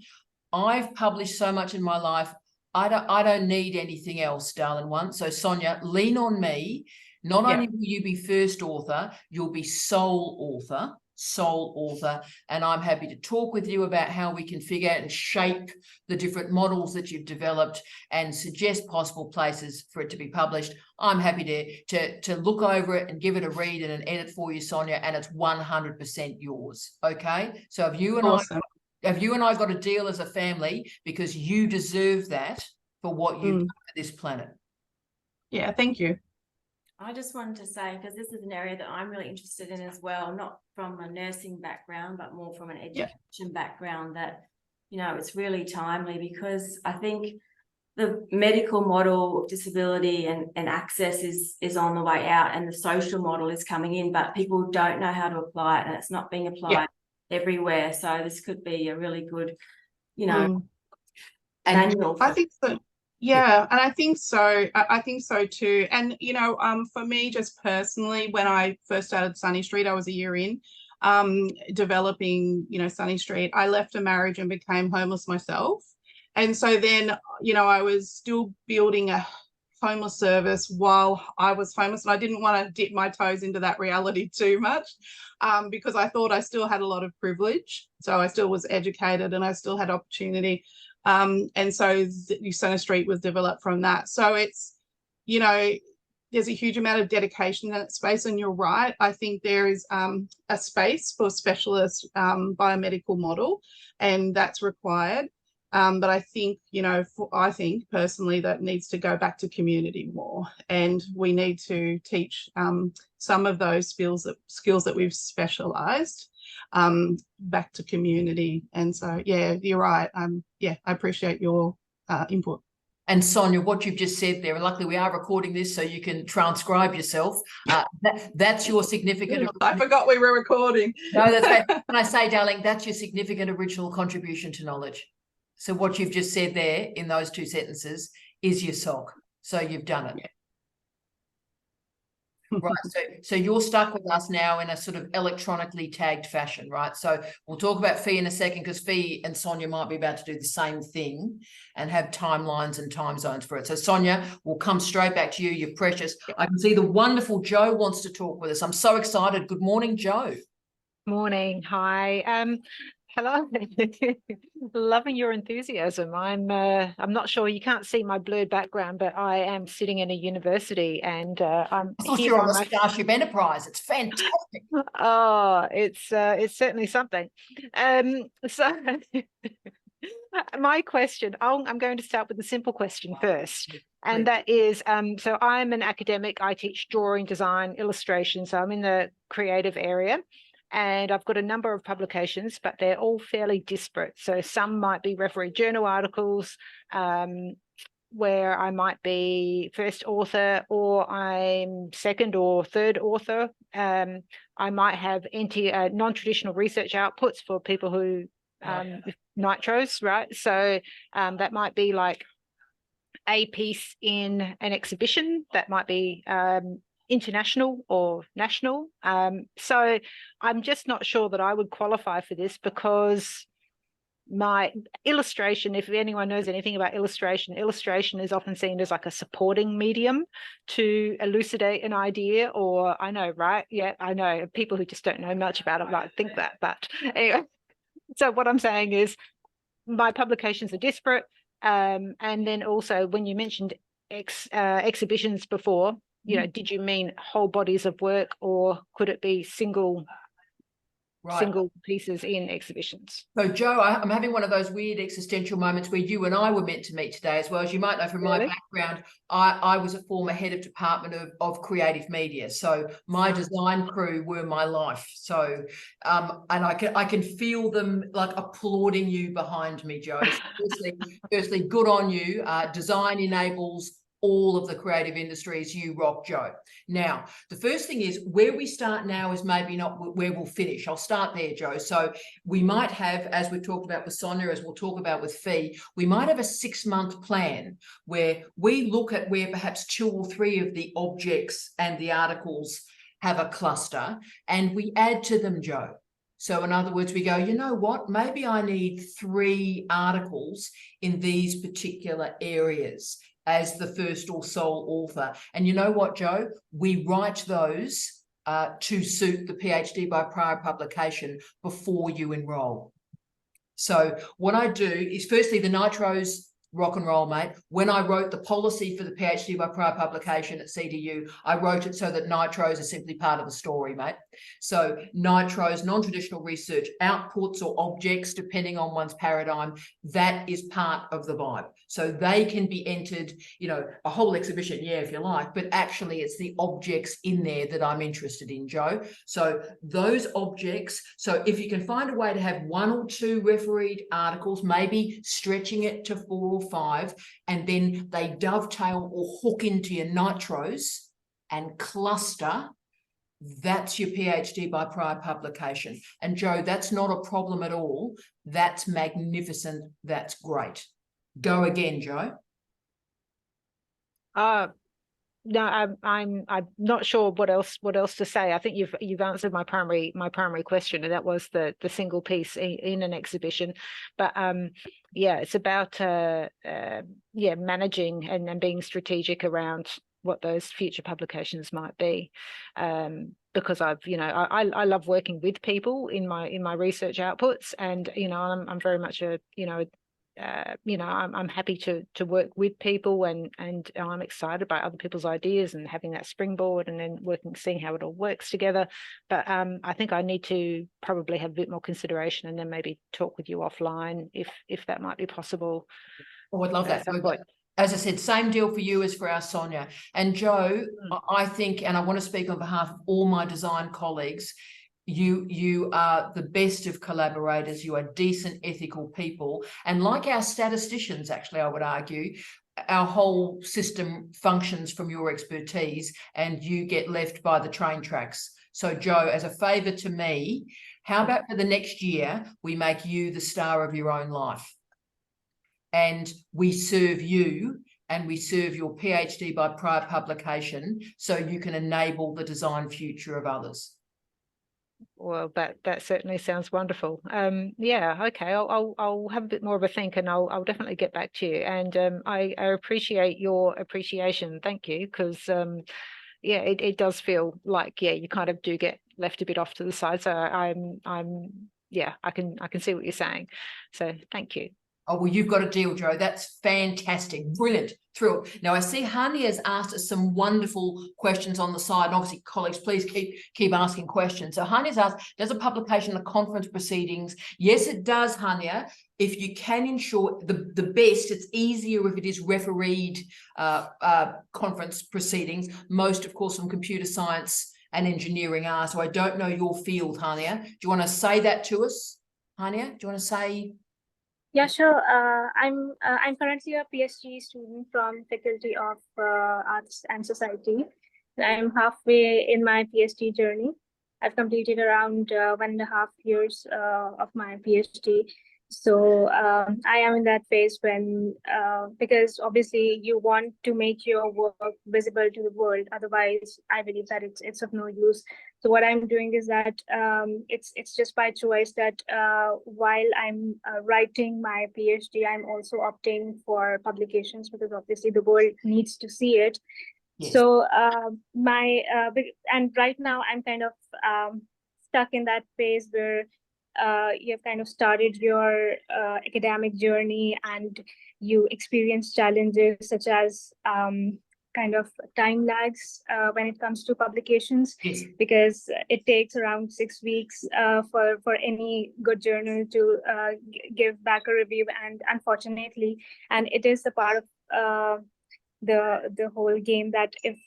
S1: I've published so much in my life. I don't need anything else, darling one. So Sonia, lean on me. Not only will you be first author, you'll be sole author, and I'm happy to talk with you about how we configure and shape the different models that you've developed and suggest possible places for it to be published. I'm happy to look over it and give it a read and an edit for you, Sonia, and it's 100% yours. Okay, so have you and I got a deal as a family, because you deserve that for what you've done for this planet.
S6: Yeah, thank you.
S7: I just wanted to say, because this is an area that I'm really interested in as well, not from a nursing background, but more from an education background, that, it's really timely, because I think the medical model of disability and access is on the way out, and the social model is coming in, but people don't know how to apply it, and it's not being applied everywhere. So this could be a really good, manual.
S6: I think so. Yeah, and I think so. I think so too. And for me, just personally, when I first started Sunny Street, I was a year in developing, Sunny Street. I left a marriage and became homeless myself, and so then, I was still building a homeless service while I was homeless, and I didn't want to dip my toes into that reality too much, because I thought I still had a lot of privilege. So I still was educated and I still had opportunity. And so Sunny Street was developed from that. So it's, there's a huge amount of dedication in that space. And you're right. I think there is a space for specialist biomedical model, and that's required. But I think, you know, I think personally that needs to go back to community more, and we need to teach some of those skills that we've specialised back to community. And so, yeah, you're right. Yeah, I appreciate your input.
S1: And Sonia, what you've just said there, and luckily we are recording this so you can transcribe yourself. That's your significant.
S6: I forgot we were recording.
S1: No, that's right. When I say, darling, that's your significant original contribution to knowledge. So what you've just said there in those two sentences is your SOC. So you've done it.
S6: Yeah.
S1: Right. So you're stuck with us now in a sort of electronically tagged fashion, right? So we'll talk about Fee in a second, because Fee and Sonia might be about to do the same thing and have timelines and time zones for it. So Sonia, we'll come straight back to you. You're precious. I can see the wonderful Joe wants to talk with us. I'm so excited. Good morning, Joe.
S2: Morning. Hi. Hello. Loving your enthusiasm. I'm not sure, you can't see my blurred background, but I am sitting in a university, and I'm
S1: I thought
S2: here
S1: you're on
S2: on
S1: the Starship Enterprise. It's fantastic.
S2: Oh, it's certainly something. So my question, I'm going to start with the simple question first. And that is, so I'm an academic. I teach drawing, design, illustration. So I'm in the creative area. And I've got a number of publications, but they're all fairly disparate. So some might be referee journal articles, where I might be first author, or I'm second or third author. I might have non-traditional research outputs for people who nitros, right? So that might be like a piece in an exhibition, that might be international or national. So I'm just not sure that I would qualify for this, because my illustration, if anyone knows anything about illustration is often seen as like a supporting medium to elucidate an idea, or I know, right? Yeah, I know people who just don't know much about it might think that, but anyway. So what I'm saying is my publications are disparate. And then also, when you mentioned exhibitions before, you know, did you mean whole bodies of work, or could it be single pieces in exhibitions?
S1: So Joe, I'm having one of those weird existential moments where you and I were meant to meet today as well. As you might know from my background, I was a former head of department of creative media. So my design crew were my life. So and I can feel them like applauding you behind me, Joe. So firstly, good on you. Design enables all of the creative industries. You rock, Joe. Now, the first thing is, where we start now is maybe not where we'll finish. I'll start there, Joe. So we might have, as we've talked about with Sonia, as we'll talk about with Fee, we might have a 6-month plan where we look at where perhaps 2 or 3 of the objects and the articles have a cluster, and we add to them, Joe. So in other words, we go, you know what, maybe I need 3 articles in these particular areas as the first or sole author. And you know what, Joe? We write those to suit the PhD by prior publication before you enroll. So what I do is, firstly, the nitros rock and roll, mate. When I wrote the policy for the PhD by prior publication at CDU, I wrote it so that nitros are simply part of the story, mate. So nitros, non-traditional research outputs or objects, depending on one's paradigm, that is part of the vibe. So they can be entered, you know, a whole exhibition, yeah, if you like, but actually it's the objects in there that I'm interested in, Joe. So those objects, so if you can find a way to have 1 or 2 refereed articles, maybe stretching it to 4 or 5, and then they dovetail or hook into your nitros and cluster, that's your PhD by prior publication. And Joe, that's not a problem at all. That's magnificent. That's great. Go again, Joe.
S2: No, I'm not sure what else to say. I think you've answered my primary question, and that was the single piece in an exhibition. But yeah, it's about managing and being strategic around what those future publications might be. Because I love working with people in my research outputs, and I'm very much a you know, I'm happy to work with people, and I'm excited by other people's ideas and having that springboard and then seeing how it all works together. But I think I need to probably have a bit more consideration and then maybe talk with you offline if that might be possible.
S1: Oh, I'd love that.
S2: Some point.
S1: As I said, same deal for you as for our Sonia. And Joe, I think, and I want to speak on behalf of all my design colleagues, you are the best of collaborators. You are decent, ethical people. And like our statisticians, actually, I would argue, our whole system functions from your expertise, and you get left by the train tracks. So Joe, as a favour to me, how about for the next year, we make you the star of your own life? And we serve you and we serve your PhD by prior publication so you can enable the design future of others.
S2: Well, that certainly sounds wonderful. Yeah, okay. I'll have a bit more of a think, and I'll definitely get back to you. And I appreciate your appreciation. Thank you, because yeah, it does feel like, yeah, you kind of do get left a bit off to the side. So yeah, I can see what you're saying. So thank you.
S1: Oh, well, you've got a deal, Joe. That's fantastic. Brilliant. Thrilled. Now, I see Hani has asked us some wonderful questions on the side. And obviously, colleagues, please keep asking questions. So Hani has asked, does a publication of conference proceedings? Yes, it does, Hania. If you can ensure the best, it's easier if it is refereed conference proceedings. Most, of course, from computer science and engineering are. So I don't know your field, Hania. Do you want to say that to us, Hania? Do you want to say...
S11: Yeah, sure. I'm currently a PhD student from Faculty of Arts and Society. I'm halfway in my PhD journey. I've completed around 1.5 years of my PhD. So I am in that phase when, because obviously you want to make your work visible to the world. Otherwise, I believe that it's of no use. So what I'm doing is that it's just by choice that while I'm writing my PhD, I'm also opting for publications because obviously the world needs to see it. Yes. So and right now I'm kind of stuck in that phase where you've kind of started your academic journey and you experience challenges such as kind of time lags when it comes to publications. Yes. Because it takes around 6 weeks for any good journal to give back a review, and unfortunately, and it is the part of the whole game that if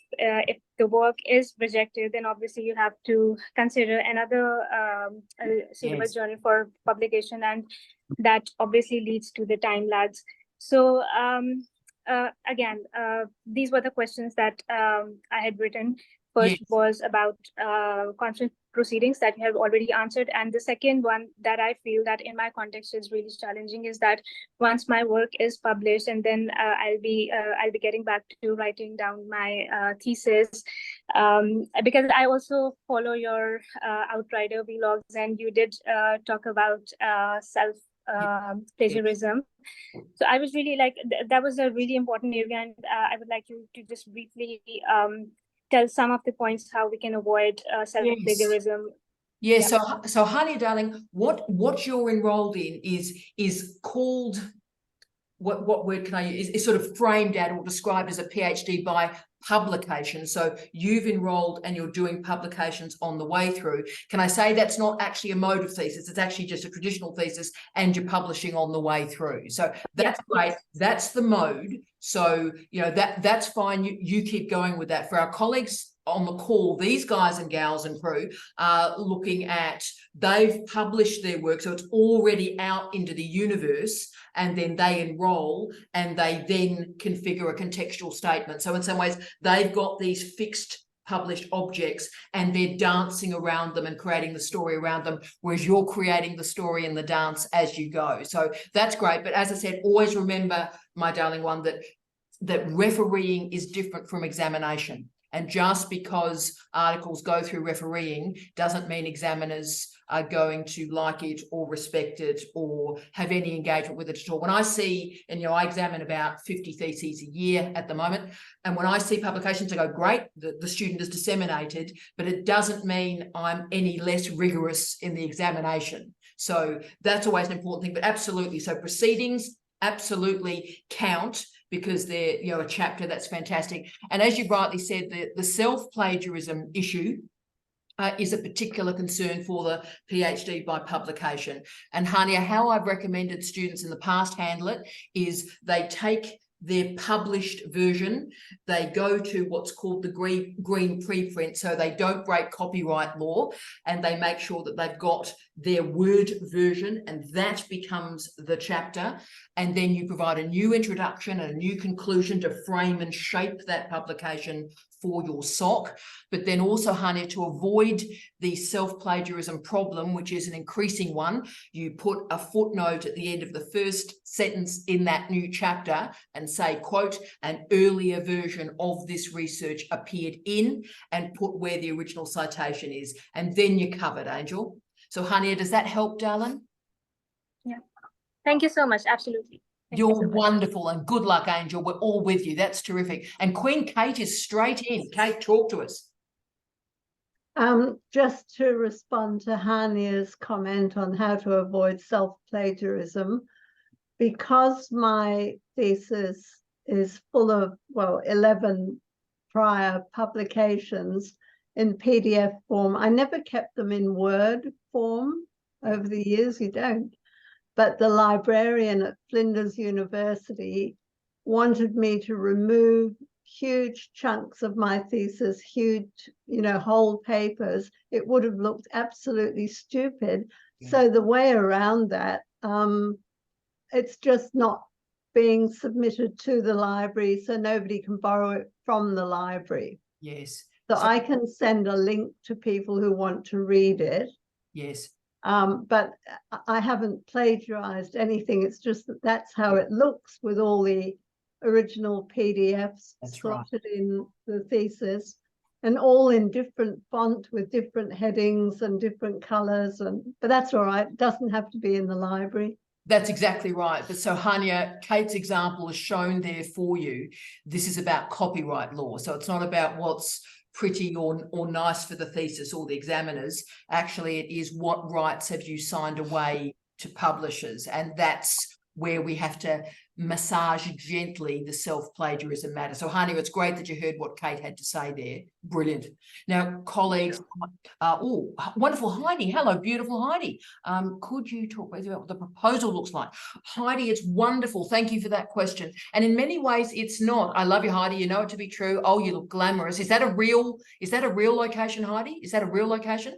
S11: the work is rejected, then obviously you have to consider another suitable yes. journal for publication, and that obviously leads to the time lags. So again, these were the questions that I had written. First yes. was about conference proceedings that you have already answered, and the second one that I feel that in my context is really challenging is that once my work is published, and then I'll be getting back to writing down my thesis, because I also follow your Outrider vlogs, and you did talk about self plagiarism. So I was really like that was a really important area, and I would like you to just briefly tell some of the points how we can avoid self-plagiarism.
S1: Yes. Yeah. So Hania, darling, what you're enrolled in is called, what word can I use? It's sort of framed out or described as a PhD by publication. So you've enrolled and you're doing publications on the way through. Can I say that's not actually a mode of thesis? It's actually just a traditional thesis, and you're publishing on the way through. So that's great. That's the mode. So, you know, that's fine. You keep going with that. For our colleagues on the call, these guys and gals and crew are looking at, they've published their work, so it's already out into the universe, and then they enroll and they then configure a contextual statement. So in some ways, they've got these fixed published objects and they're dancing around them and creating the story around them, whereas you're creating the story and the dance as you go. So that's great. But as I said, always remember, my darling one, that refereeing is different from examination. And just because articles go through refereeing doesn't mean examiners are going to like it or respect it or have any engagement with it at all. When I see, and you know, I examine about 50 theses a year at the moment, and when I see publications, I go, great, the student is disseminated, but it doesn't mean I'm any less rigorous in the examination. So that's always an important thing, but absolutely. So proceedings, absolutely count because they're, you know, a chapter. That's fantastic. And as you rightly said, the self-plagiarism issue is a particular concern for the PhD by publication. And Hania, how I've recommended students in the past handle it is they take their published version, they go to what's called the green preprint, so they don't break copyright law, and they make sure that they've got their Word version, and that becomes the chapter. And then you provide a new introduction and a new conclusion to frame and shape that publication for your SOC. But then also, Hania, to avoid the self-plagiarism problem, which is an increasing one, you put a footnote at the end of the first sentence in that new chapter and say, quote, an earlier version of this research appeared in, and put where the original citation is. And then you're covered, Angel. So, Hania, does that help, darling?
S11: Yeah. Thank you so much. Absolutely.
S1: You're wonderful, and good luck, Angel. We're all with you. That's terrific. And Queen Kate is straight in. Kate, talk to us.
S5: Just to respond to Hania's comment on how to avoid self-plagiarism, because my thesis is full of, well, 11 prior publications in PDF form. I never kept them in Word form over the years. You don't. But the librarian at Flinders University wanted me to remove huge chunks of my thesis, huge, you know, whole papers. It would have looked absolutely stupid. Yeah. So the way around that, it's just not being submitted to the library, so nobody can borrow it from the library.
S1: Yes.
S5: So I can send a link to people who want to read it.
S1: Yes.
S5: But I haven't plagiarized anything. It's just that that's how it looks with all the original PDFs slotted in the thesis, and all in different font with different headings and different colors. But that's all right. It doesn't have to be in the library.
S1: That's exactly right. But so, Hania, Kate's example is shown there for you. This is about copyright law. So it's not about what's pretty or nice for the thesis or the examiners. Actually, it is what rights have you signed away to publishers. And that's where we have to massage gently the self-plagiarism matter. So, Hania, it's great that you heard what Kate had to say there. Brilliant. Now, colleagues, oh, wonderful Heidi. Hello, beautiful Heidi. Could you talk about what the proposal looks like? Heidi, it's wonderful. Thank you for that question. And in many ways, it's not. I love you, Heidi. You know it to be true. Oh, you look glamorous. Is that a real location, Heidi? Is that a real location?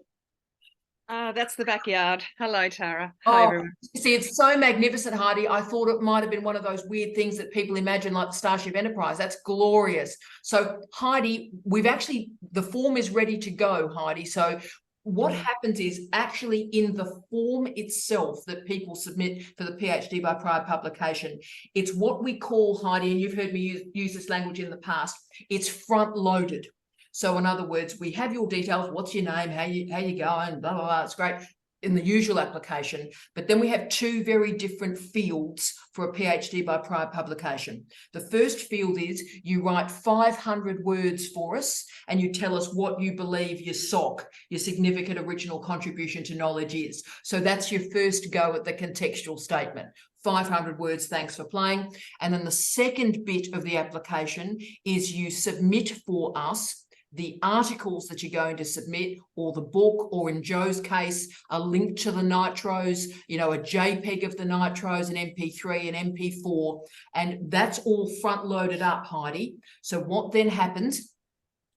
S12: That's the backyard. Hello, Tara. Hi, everyone.
S1: See, it's so magnificent, Heidi. I thought it might have been one of those weird things that people imagine, like the Starship Enterprise. That's glorious. So, Heidi, the form is ready to go, Heidi. So what happens is, actually in the form itself that people submit for the PhD by prior publication, it's what we call, Heidi, and you've heard me use this language in the past, it's front-loaded. So in other words, we have your details, what's your name, how you going, blah, blah, blah, it's great in the usual application. But then we have two very different fields for a PhD by prior publication. The first field is you write 500 words for us and you tell us what you believe your SOC, your significant original contribution to knowledge is. So that's your first go at the contextual statement. 500 words, thanks for playing. And then the second bit of the application is you submit for us the articles that you're going to submit, or the book, or in Joe's case, a link to the nitros, you know, a JPEG of the nitros, an MP3, an MP4, and that's all front loaded up, Heidi. So what then happens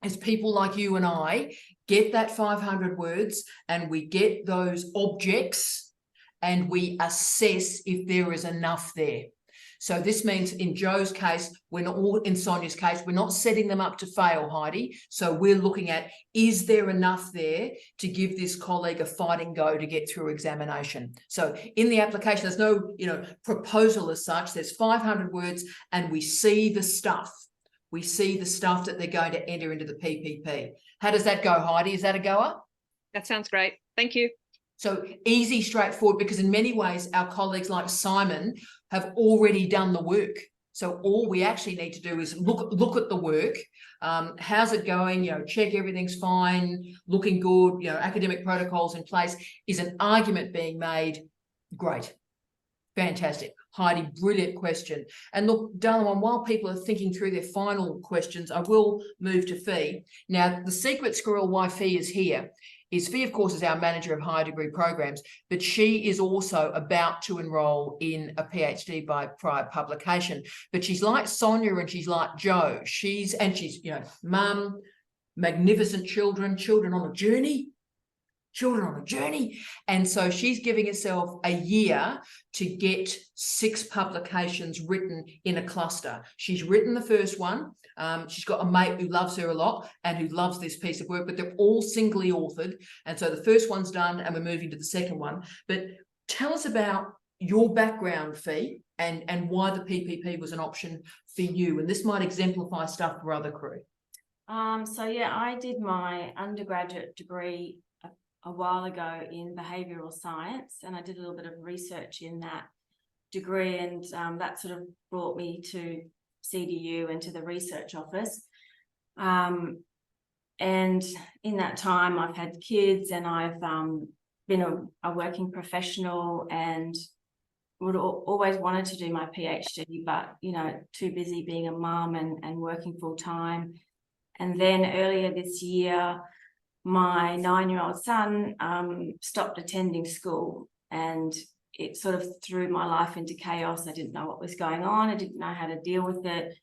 S1: is people like you and I get that 500 words and we get those objects and we assess if there is enough there. So this means in Joe's case, in Sonia's case, we're not setting them up to fail, Heidi. So we're looking at, is there enough there to give this colleague a fighting go to get through examination? So in the application, there's no, proposal as such. There's 500 words and we see the stuff. We see the stuff that they're going to enter into the PPP. How does that go, Heidi? Is that a goer?
S12: That sounds great. Thank you.
S1: So easy, straightforward, because in many ways, our colleagues like Simon have already done the work. So all we actually need to do is look at the work. How's it going? Check everything's fine, looking good, academic protocols in place. Is an argument being made? Great. Fantastic. Heidi, brilliant question. And look, darling, while people are thinking through their final questions, I will move to Fee. Now, the secret squirrel why Fee is here is Fee, of course, is our manager of higher degree programs, but she is also about to enroll in a PhD by prior publication. But she's like Sonia and she's like Joe. She's, you know, mum, magnificent children on a journey. And so she's giving herself a year to get 6 publications written in a cluster. She's written the first one. She's got a mate who loves her a lot and who loves this piece of work, but they're all singly authored. And so the first one's done and we're moving to the second one. But tell us about your background, Fee, and why the PPP was an option for you. And this might exemplify stuff for other crew.
S7: So yeah, I did my undergraduate degree a while ago in behavioural science, and I did a little bit of research in that degree, and that sort of brought me to CDU and to the research office. And in that time, I've had kids, and I've been a working professional, and would always wanted to do my PhD, but you know, too busy being a mum and working full time. And then earlier this year, my 9-year-old son stopped attending school, and it sort of threw my life into chaos. I didn't know what was going on. I didn't know how to deal with it.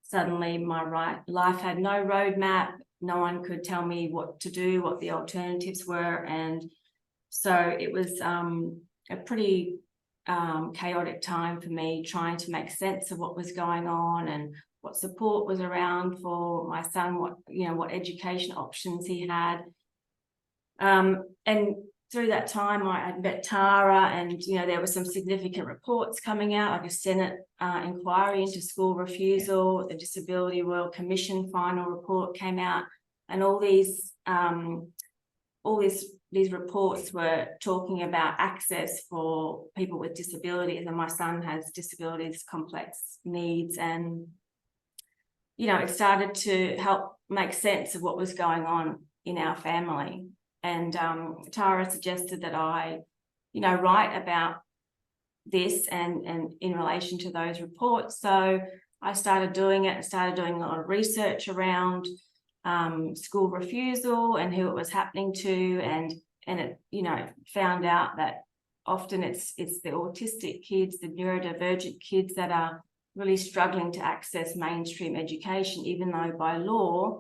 S7: Suddenly my life had no roadmap. No one could tell me what to do, what the alternatives were. And so it was a pretty chaotic time for me, trying to make sense of what was going on and what support was around for my son, what education options he had. And through that time, I had met Tara, and there were some significant reports coming out, like a Senate inquiry into school refusal, the Disability Royal Commission final report came out, and all these reports were talking about access for people with disabilities, and my son has disabilities, complex needs, and it started to help make sense of what was going on in our family. And Tara suggested that I, write about this and in relation to those reports. So I started doing it. I started doing a lot of research around school refusal and who it was happening to, and it, found out that often it's the autistic kids, the neurodivergent kids that are really struggling to access mainstream education, even though by law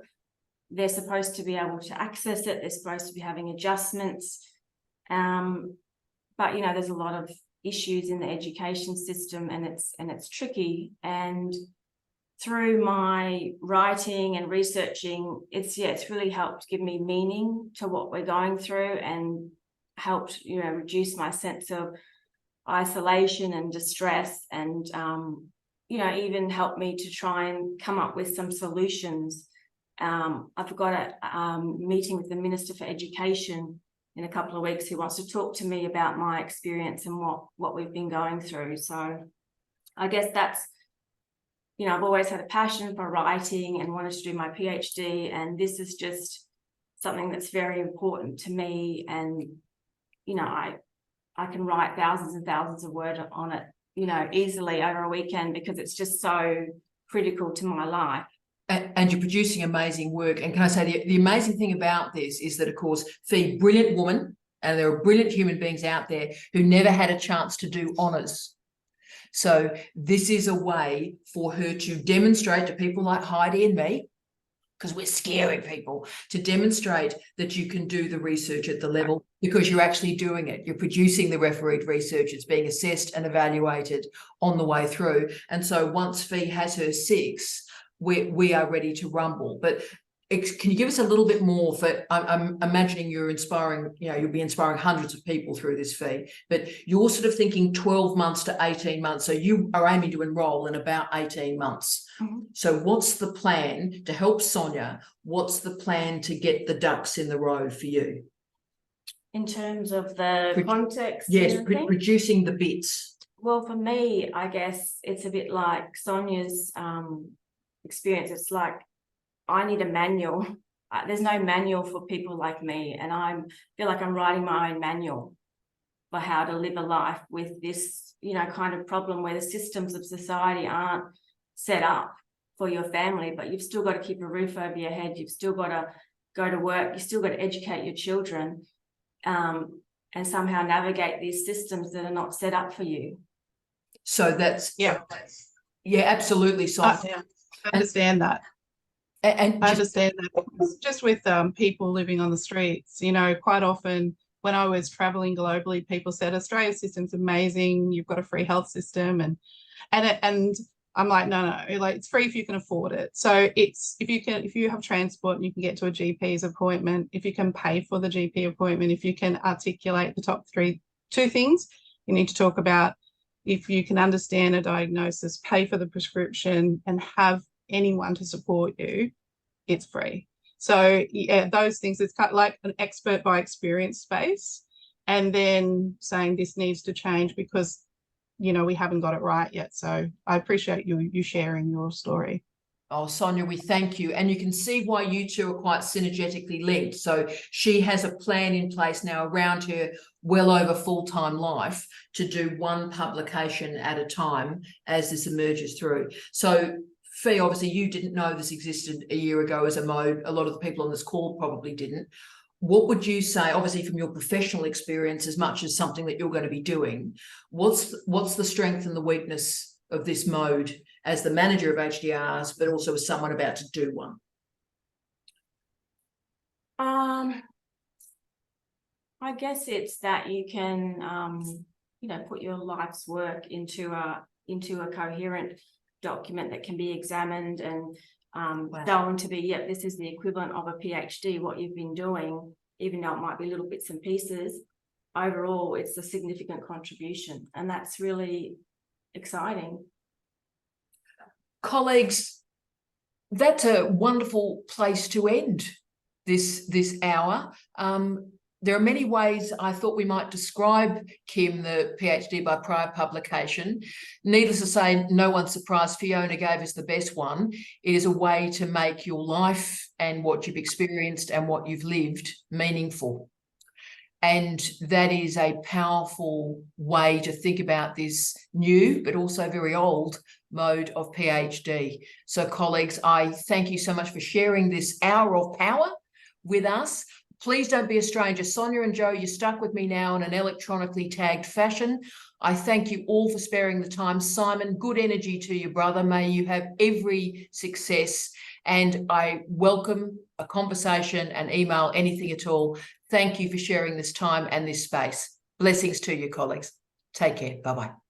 S7: they're supposed to be able to access it. They're supposed to be having adjustments. But there's a lot of issues in the education system, and it's tricky. And through my writing and researching, it's really helped give me meaning to what we're going through, and helped reduce my sense of isolation and distress, and even helped me to try and come up with some solutions. I've got a meeting with the Minister for Education in a couple of weeks, who wants to talk to me about my experience and what we've been going through. So I guess that's, I've always had a passion for writing and wanted to do my PhD, and this is just something that's very important to me. And I can write thousands and thousands of words on it, easily over a weekend, because it's just so critical to my life.
S1: And you're producing amazing work. And can I say, the amazing thing about this is that, of course, Fee, brilliant woman, and there are brilliant human beings out there who never had a chance to do honours. So this is a way for her to demonstrate to people like Heidi and me, because we're scary people, to demonstrate that you can do the research at the level, because you're actually doing it. You're producing the refereed research. It's being assessed and evaluated on the way through. And so once Fee has her 6, we are ready to rumble. But can you give us a little bit more? For I'm imagining you're inspiring, you'll be inspiring hundreds of people through this, Fee, but you're sort of thinking 12 months to 18 months. So you are aiming to enroll in about 18 months. Mm-hmm. So what's the plan to help Sonia? What's the plan to get the ducks in the row for you?
S7: In terms of the context?
S1: Yes, producing the bits.
S7: Well, for me, I guess it's a bit like Sonia's experience. It's like, I need a manual. There's no manual for people like me, and I feel like I'm writing my own manual for how to live a life with this, you know, kind of problem where the systems of society aren't set up for your family, but you've still got to keep a roof over your head. You've still got to go to work. You've still got to educate your children, and somehow navigate these systems that are not set up for you.
S1: So that's, yeah, absolutely. So
S6: I understand that.
S1: And
S6: I understand that. Just with people living on the streets, you know, quite often when I was traveling globally, people said Australia's system's amazing. You've got a free health system, and I'm like, no, like it's free if you can afford it. So it's if you have transport and you can get to a GP's appointment, if you can pay for the GP appointment, if you can articulate the top two things you need to talk about, if you can understand a diagnosis, pay for the prescription, and have anyone to support you, it's free. So yeah, those things, it's kind of like an expert by experience space, and then saying this needs to change because, you know, we haven't got it right yet. So I appreciate you sharing your story.
S1: Oh, Sonia, we thank you. And you can see why you two are quite synergetically linked. So she has a plan in place now around her well over full-time life to do one publication at a time as this emerges through. So Fee, obviously you didn't know this existed a year ago as a mode. A lot of the people on this call probably didn't. What would you say, obviously from your professional experience, as much as something that you're going to be doing, what's the strength and the weakness of this mode as the manager of HDRs, but also as someone about to do one?
S7: I guess it's that you can, you know, put your life's work into a coherent document that can be examined and shown to be, yeah, this is the equivalent of a PhD, what you've been doing, even though it might be little bits and pieces. Overall, it's a significant contribution, and that's really exciting.
S1: Colleagues, that's a wonderful place to end this hour. There are many ways I thought we might describe, Kim, the PhD by prior publication. Needless to say, no one's surprised Fiona gave us the best one. It is a way to make your life and what you've experienced and what you've lived meaningful. And that is a powerful way to think about this new, but also very old mode of PhD. So colleagues, I thank you so much for sharing this hour of power with us. Please don't be a stranger. Sonia and Joe, you're stuck with me now in an electronically tagged fashion. I thank you all for sparing the time. Simon, good energy to you, brother. May you have every success. And I welcome a conversation, an email, anything at all. Thank you for sharing this time and this space. Blessings to you, colleagues. Take care. Bye-bye.